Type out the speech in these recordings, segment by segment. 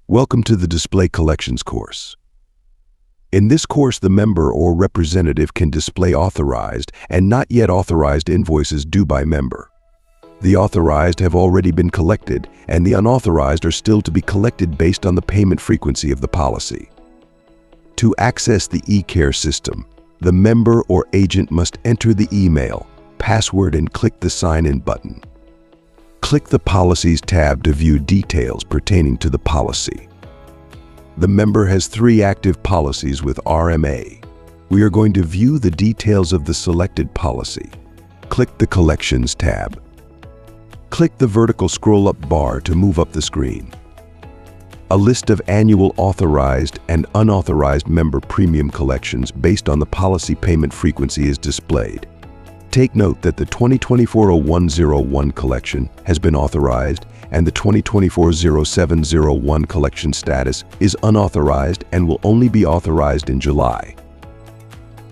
Welcome to the Display Collections course. In this course, the member or representative can display authorized and not yet authorized invoices due by member. The authorized have already been collected, and the unauthorized are still to be collected based on the payment frequency of the policy. To access the eCARE system, the member or agent must enter the email, password, and click the Sign In button. Click the Policies tab to view details pertaining to the policy. The member has 3 active policies with RMA. We are going to view the details of the selected policy. Click the Collections tab. Click the vertical scroll-up bar to move up the screen. A list of annual authorized and unauthorized member premium collections based on the policy payment frequency is displayed. Take note that the 2024-0101 collection has been authorized and the 2024-0701 collection status is unauthorized and will only be authorized in July.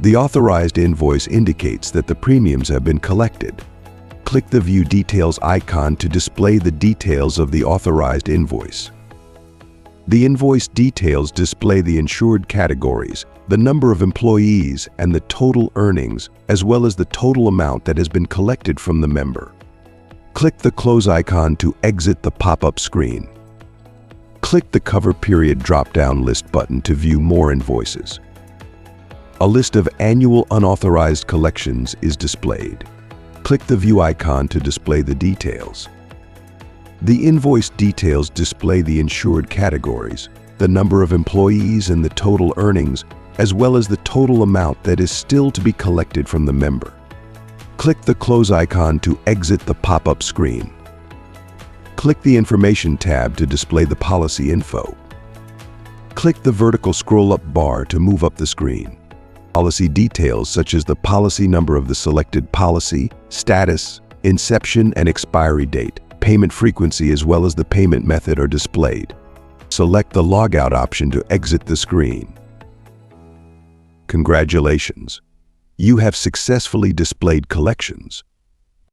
The authorized invoice indicates that the premiums have been collected. Click the View Details icon to display the details of the authorized invoice. The invoice details display the insured categories, the number of employees, and the total earnings, as well as the total amount that has been collected from the member. Click the Close icon to exit the pop-up screen. Click the Cover Period drop-down list button to view more invoices. A list of annual unauthorized collections is displayed. Click the View icon to display the details. The invoice details display the insured categories, the number of employees, and the total earnings, as well as the total amount that is still to be collected from the member. Click the Close icon to exit the pop-up screen. Click the Information tab to display the policy info. Click the vertical scroll-up bar to move up the screen. Policy details such as the policy number of the selected policy, status, inception and expiry date, payment frequency, as well as the payment method are displayed. Select the Logout option to exit the screen. Congratulations! You have successfully displayed collections.